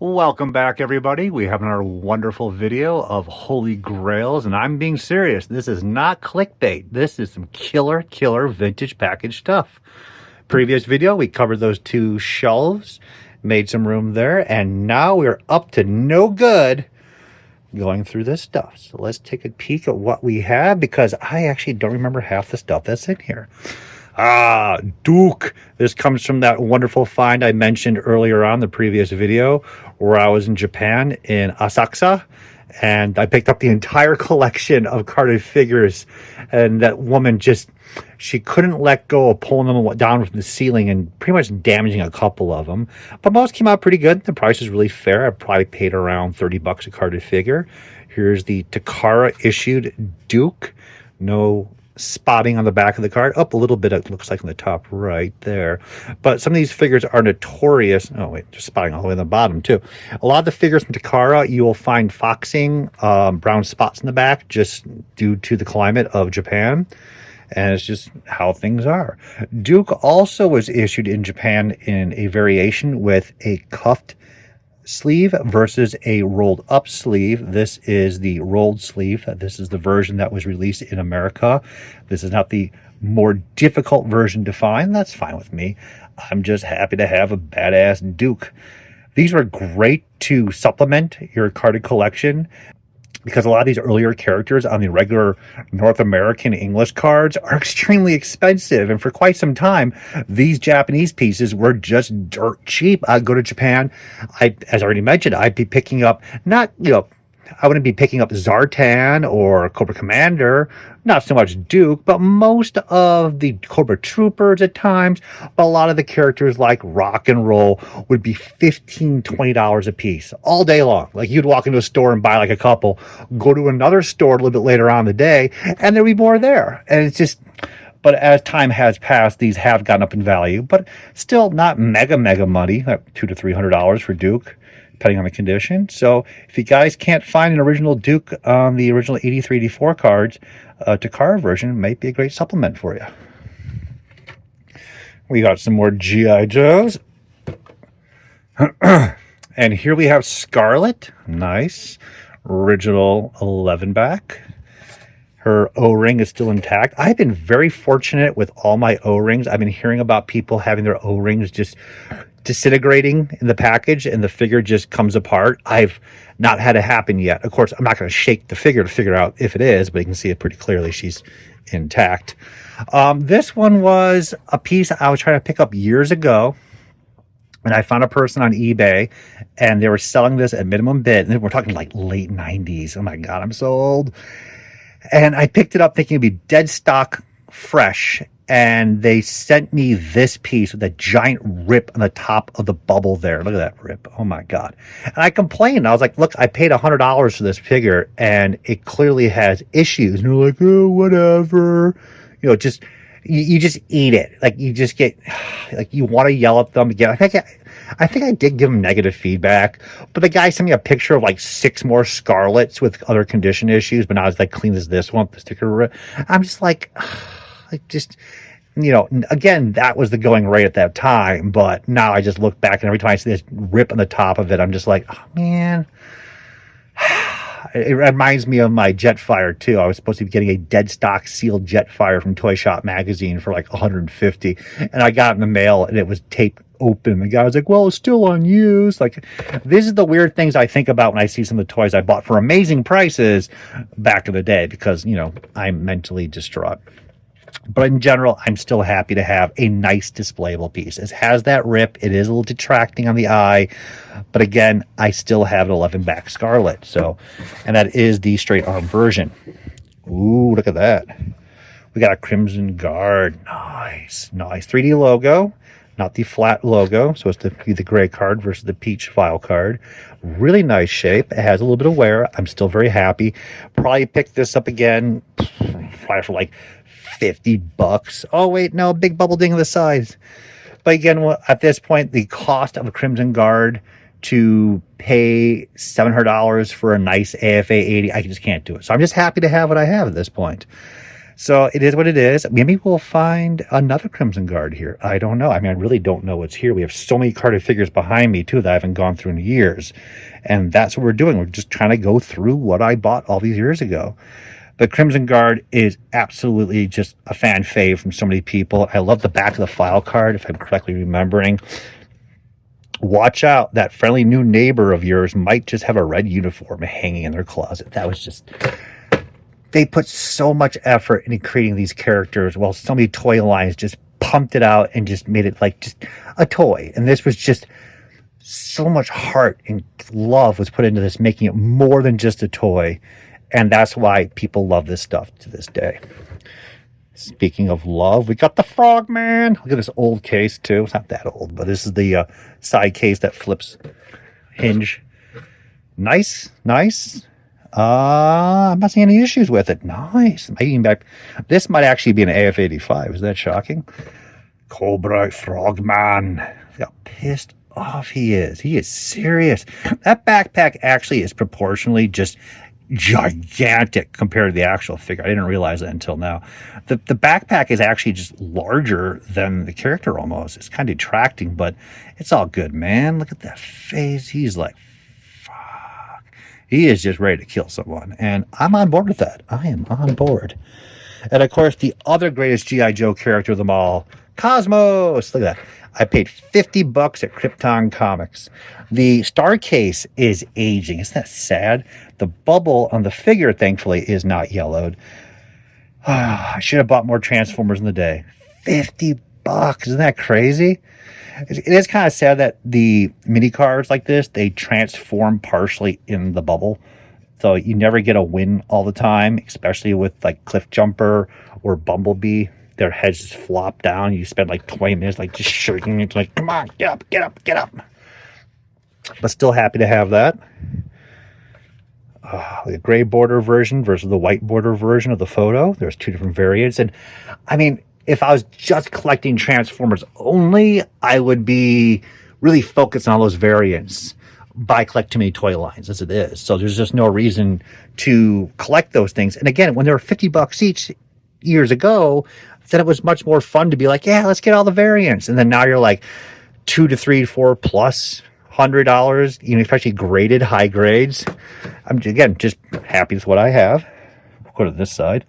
Welcome back, everybody. We have another wonderful video of Holy Grails, and I'm being serious. This is not clickbait. This is some killer vintage package stuff. Previous video, we covered those two shelves, made some room there, and now we're up to no good going through this stuff. So let's take a peek at what we have, because I actually don't remember half the stuff that's in here. Duke. This comes from that wonderful find I mentioned earlier on the previous video, where I was in Japan in Asakusa, and I picked up the entire collection of carded figures, and that woman she couldn't let go of pulling them down from the ceiling and pretty much damaging a couple of them. But most came out pretty good. The price is really fair. I probably paid around 30 bucks a carded figure. Here's the Takara issued Duke. No spotting on the back of the card. Up a little bit, it looks like on the top right there. But some of these figures are notorious. Oh wait, just spotting all the way on the bottom too. A lot of the figures from Takara, you will find foxing, brown spots in the back, just due to the climate of Japan. And it's just how things are. Duke also was issued in Japan in a variation with a cuffed sleeve versus a rolled up sleeve. This is the rolled sleeve. This is the version that was released in America. This is not the more difficult version to find. That's fine with me. I'm just happy to have a badass Duke. These are great to supplement your carded collection, because a lot of these earlier characters on the regular North American English cards are extremely expensive. And for quite some time, these Japanese pieces were just dirt cheap. I'd go to Japan. As I already mentioned, I'd be picking up, I wouldn't be picking up Zartan or Cobra Commander, not so much Duke, but most of the Cobra Troopers at times. But a lot of the characters like Rock and Roll would be $15, $20 a piece all day long. Like, you'd walk into a store and buy like a couple, go to another store a little bit later on in the day, and there'd be more there. And it's just, but as time has passed, these have gone up in value, but still not mega money, like $200 to $300 for Duke, depending on the condition. So if you guys can't find an original Duke on the original 83, 84 cards, Takara version might be a great supplement for you. We got some more G.I. Joes. And here we have Scarlett. Nice. Original 11 back. Her O-ring is still intact. I've been very fortunate with all my O-rings. I've been hearing about people having their O-rings just disintegrating in the package and the figure just comes apart. I've not had it happen yet. Of course, I'm not going to shake the figure to figure out if it is, but you can see it pretty clearly. She's intact. This one was a piece I was trying to pick up years ago, and I found a person on eBay, and they were selling this at minimum bid, and we're talking like late 90s. Oh my God, I'm so old. And I picked it up thinking it'd be dead stock fresh, and they sent me this piece with a giant rip on the top of the bubble there. Look at that rip. Oh my God. And I complained. I was like, look, I paid $100 for this figure, and it clearly has issues. And they're like, oh, whatever. You just eat it. Like, you just get, like, you want to yell at them again. I think I did give them negative feedback, but the guy sent me a picture of like 6 more Scarletts with other condition issues, but not as like clean as this one, the sticker. I'm just like, again, that was the going rate at that time, but now I just look back and every time I see this rip on the top of it, I'm just like, oh man. It reminds me of my Jetfire too. I was supposed to be getting a dead stock sealed Jetfire from Toy Shop magazine for like $150, and I got it in the mail and it was taped open. The guy was like, well, it's still unused. Like, these are the weird things I think about when I see some of the toys I bought for amazing prices back in the day, because I'm mentally distraught. But in general, I'm still happy to have a nice displayable piece. It has that rip. It is a little detracting on the eye. But again, I still have an 11 back Scarlett. So, and that is the straight arm version. Ooh, look at that. We got a Crimson Guard. Nice. 3D logo. Not the flat logo. So it's the gray card versus the peach file card. Really nice shape. It has a little bit of wear. I'm still very happy. Probably pick this up again probably for like $50. Oh wait, no, big bubble ding on the sides. But again, at this point, the cost of a Crimson Guard to pay $700 for a nice AFA 80, I just can't do it. So I'm just happy to have what I have at this point. So it is what it is. Maybe we'll find another Crimson Guard here. I don't know. I mean, I really don't know what's here. We have so many carded figures behind me, too, that I haven't gone through in years. And that's what we're doing. We're just trying to go through what I bought all these years ago. But Crimson Guard is absolutely just a fan fave from so many people. I love the back of the file card, if I'm correctly remembering. Watch out. That friendly new neighbor of yours might just have a red uniform hanging in their closet. That was just... They put so much effort into creating these characters, while so many toy lines just pumped it out and just made it like just a toy. And this was just so much heart and love was put into this, making it more than just a toy. And that's why people love this stuff to this day. Speaking of love, we got the Frogman. Look at this old case, too. It's not that old, but this is the side case that flips hinge. Nice, nice. I'm not seeing any issues with it. Nice. This might actually be an AF85. Is that shocking? Cobra Frogman. Look how pissed off he is. He is serious. That backpack actually is proportionally just gigantic compared to the actual figure. I didn't realize that until now. The backpack is actually just larger than the character almost. It's kind of detracting, but it's all good, man. Look at that face. He's like, he is just ready to kill someone. And I'm on board with that. I am on board. And of course, the other greatest G.I. Joe character of them all, Cosmos. Look at that. I paid $50 at Krypton Comics. The star case is aging. Isn't that sad? The bubble on the figure, thankfully, is not yellowed. I should have bought more Transformers in the day. $50. Isn't that crazy? It is kind of sad that the mini cards like this, they transform partially in the bubble. So you never get a win all the time, especially with like Cliff Jumper or Bumblebee. Their heads just flop down. You spend like 20 minutes like just shaking. It's like, come on, get up, get up, get up. But still happy to have that. The gray border version versus the white border version of the photo. There's two different variants. And I mean, if I was just collecting Transformers only, I would be really focused on all those variants. But I collect too many toy lines as it is. So there's just no reason to collect those things. And again, when they were $50 each years ago, then it was much more fun to be like, yeah, let's get all the variants. And then now you're like $2 to $3 to $4 plus $100, you know, especially graded high grades. I'm again just happy with what I have. We'll go to this side.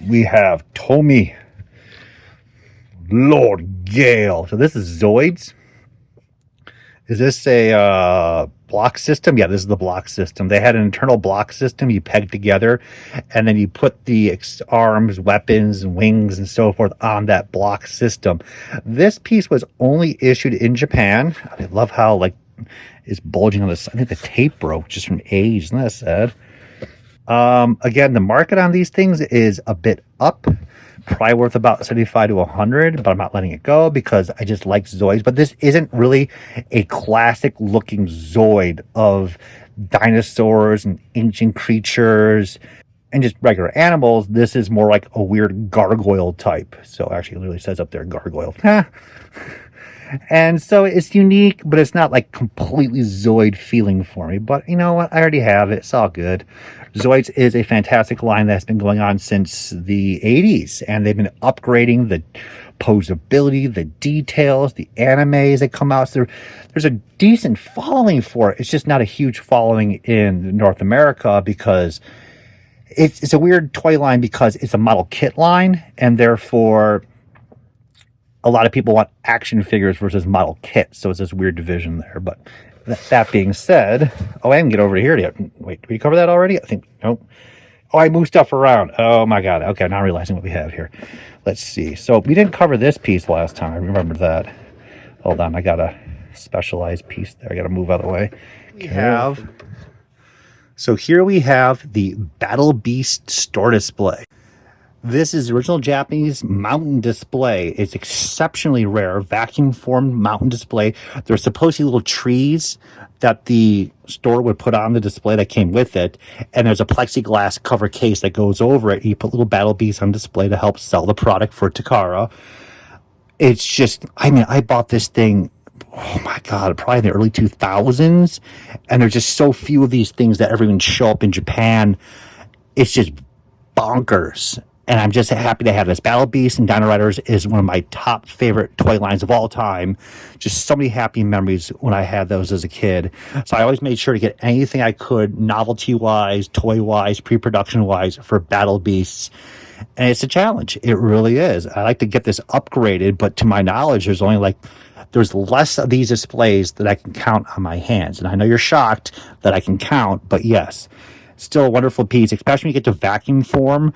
We have Tommy, Lord Gale. So this is Zoids. Is this a block system? Yeah, this is the block system. They had an internal block system you pegged together, and then you put the arms, weapons, and wings, and so forth on that block system. This piece was only issued in Japan. I love how, like, it's bulging on this. I think the tape broke just from age. Isn't that sad? Again, the market on these things is a bit up. Probably worth about 75 to 100, but I'm not letting it go because I just like Zoids. But this isn't really a classic looking Zoid of dinosaurs and ancient creatures and just regular animals. This is more like a weird gargoyle type. So actually it literally says up there gargoyle. And so it's unique, but it's not like completely Zoid feeling for me. But you know what? I already have it. It's all good. Zoids is a fantastic line that's been going on since the 80s. And they've been upgrading the posability, the details, the animes that come out. So there's a decent following for it. It's just not a huge following in North America because it's a weird toy line because it's a model kit line. And therefore, a lot of people want action figures versus model kits. So it's this weird division there. But that being said, oh, I didn't get over here yet. Wait, did we cover that already? I think, nope. Oh, I moved stuff around. Oh my God. Okay, now I'm realizing what we have here. Let's see. So we didn't cover this piece last time. I remember that. Hold on, I got a specialized piece there. I got to move out of the way. So here we have the Battle Beast store display. This is the original Japanese mountain display. It's exceptionally rare, vacuum-formed mountain display. There's supposedly little trees that the store would put on the display that came with it, and there's a plexiglass cover case that goes over it. You put little battle beasts on display to help sell the product for Takara. It's just, I mean, I bought this thing, oh my God, probably in the early 2000s, and there's just so few of these things that ever even show up in Japan. It's just bonkers. And I'm just happy to have this. Battle Beast and Dino Riders is one of my top favorite toy lines of all time. Just so many happy memories when I had those as a kid. So I always made sure to get anything I could, novelty-wise, toy-wise, pre-production-wise, for Battle Beasts. And it's a challenge. It really is. I like to get this upgraded, but to my knowledge, there's less of these displays that I can count on my hands. And I know you're shocked that I can count, but yes, still a wonderful piece, especially when you get to vacuum form.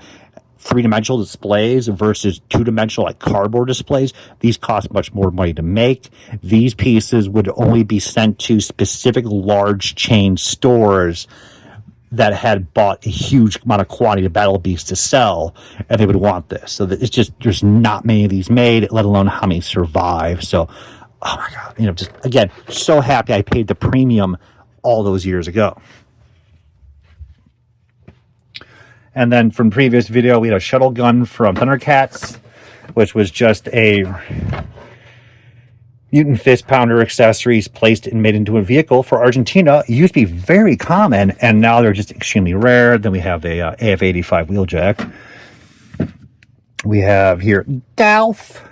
Three-dimensional displays versus two-dimensional like cardboard displays. These cost much more money to make. These pieces would only be sent to specific large chain stores that had bought a huge amount of quantity of Battle Beasts to sell, and they would want this. So that it's just, there's not many of these made, let alone how many survive. So, oh my God, just, again, so happy I paid the premium all those years ago. And then from previous video, we had a shuttle gun from Thundercats, which was just a mutant fist pounder accessories placed and made into a vehicle for Argentina. It used to be very common, and now they're just extremely rare. Then we have a AF-85 wheeljack. We have here Golf.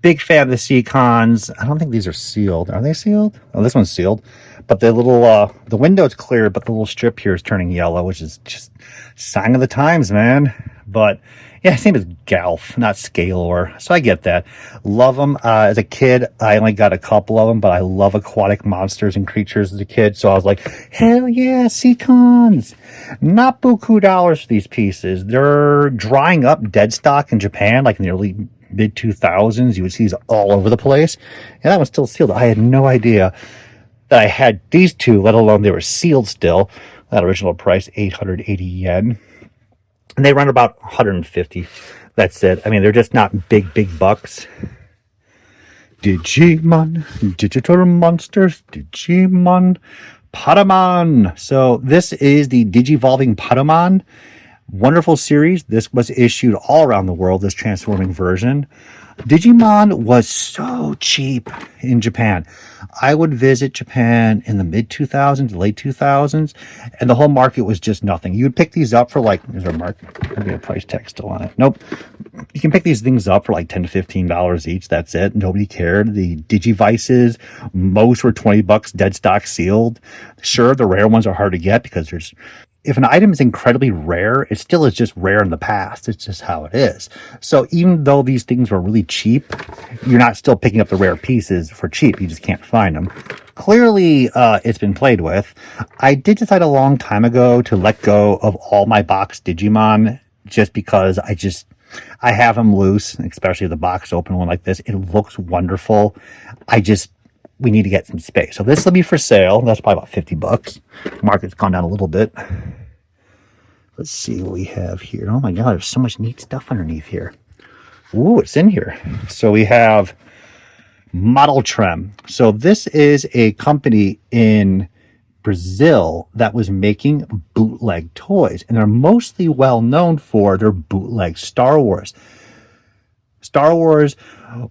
Big fan of the Seacons. I don't think these are sealed. Are they sealed? Oh, this one's sealed. But the little, the window's clear, but the little strip here is turning yellow, which is just sign of the times, man. But yeah, his name is Golf, not Scalor. So I get that. Love them. As a kid, I only got a couple of them, but I love aquatic monsters and creatures as a kid. So I was like, hell yeah, Seacons. Not buku dollars for these pieces. They're drying up dead stock in Japan, like in the early mid-2000s. You would see these all over the place. And that one's still sealed. I had no idea that I had these two, let alone they were sealed still. That original price, 880 yen. And they run about 150. That's it. I mean, they're just not big bucks. Digimon, Digital Monsters, Digimon, Patamon. So this is the Digivolving Patamon. Wonderful series. This was issued all around the world, this transforming version. Digimon was so cheap in Japan. I would visit Japan in the mid-2000s, late 2000s, and the whole market was just nothing. You would pick these up for like, is there a market? Maybe a price tag still on it. Nope. You can pick these things up for like $10 to $15 each. That's it. Nobody cared. The Digivices, most were 20 bucks, dead stock sealed. Sure, the rare ones are hard to get because there's, if an item is incredibly rare, it still is just rare in the past. It's just how it is. So even though these things were really cheap, you're not still picking up the rare pieces for cheap. You just can't find them. Clearly, it's been played with. I did decide a long time ago to let go of all my boxed Digimon just because I have them loose, especially the box open one like this. It looks wonderful. We need to get some space. So this will be for sale. That's probably about 50 bucks. Market's gone down a little bit. Let's see what we have here. Oh my God, there's so much neat stuff underneath here. Ooh, it's in here. So we have Model Trem. So this is a company in Brazil that was making bootleg toys. And they're mostly well known for their bootleg Star Wars. Star Wars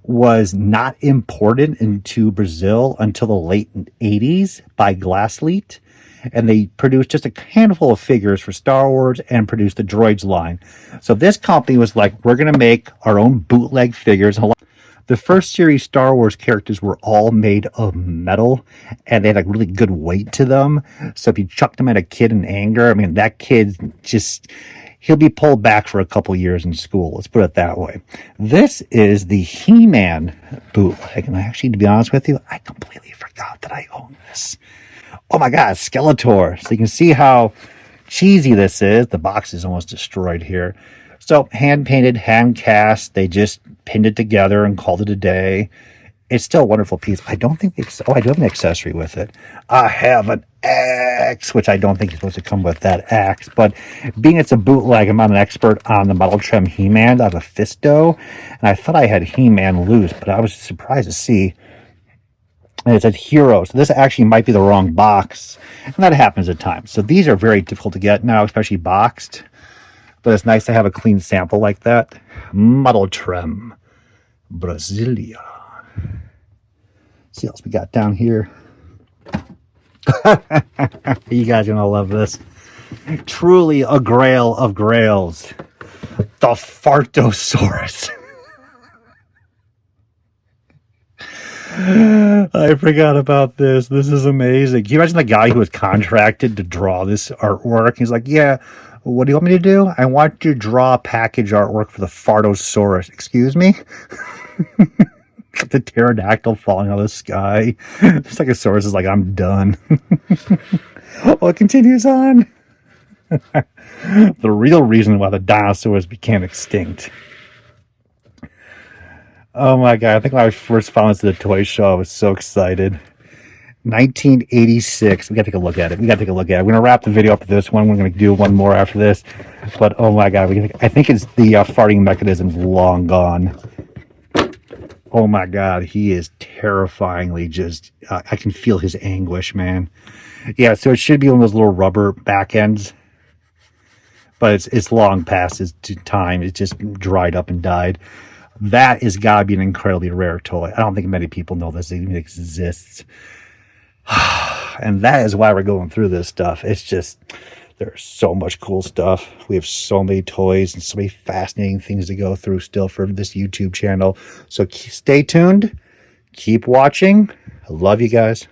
was not imported into Brazil until the late 80s by Glassleet, and they produced just a handful of figures for Star Wars and produced the Droids line. So this company was like, we're going to make our own bootleg figures. The first series Star Wars characters were all made of metal, and they had like really good weight to them. So if you chucked them at a kid in anger, I mean, that kid just, he'll be pulled back for a couple years in school. Let's put it that way. This is the He-Man bootleg. And actually, to be honest with you, I completely forgot that I own this. Oh my God, Skeletor. So you can see how cheesy this is. The box is almost destroyed here. So hand-painted, hand-cast. They just pinned it together and called it a day. It's still a wonderful piece. I don't think I do have an accessory with it. I have an axe, which I don't think is supposed to come with that axe. But being it's a bootleg, I'm not an expert on the Model Trem He-Man. I have a Fisto, and I thought I had He-Man loose, but I was surprised to see and it said Hero. So this actually might be the wrong box, and that happens at times. So these are very difficult to get now, especially boxed. But it's nice to have a clean sample like that. Model Trem Brasilia. See what else we got down here. You guys are gonna love this. Truly a grail of grails. The Fart-o-saurus. I forgot about this. This is amazing. Can you imagine the guy who was contracted to draw this artwork? He's like, yeah, what do you want me to do? I want you to draw package artwork for the Fart-o-saurus. Excuse me? The pterodactyl falling out of the sky. The Stegosaurus is like, I'm done. Well, it continues on. The real reason why the dinosaurs became extinct. Oh my god, I think when I first found this at the toy show, I was so excited. 1986. We gotta take a look at it. We're gonna wrap the video up with this one. We're gonna do one more after this. But oh my god, I think it's the farting mechanism's long gone. Oh my god, he is terrifyingly just... I can feel his anguish, man. Yeah, so it should be one of those little rubber back ends. But it's long past its time. It just dried up and died. That is gotta be an incredibly rare toy. I don't think many people know this even exists. And that is why we're going through this stuff. It's just... There's so much cool stuff. We have so many toys and so many fascinating things to go through still for this YouTube channel. So stay tuned. Keep watching. I love you guys.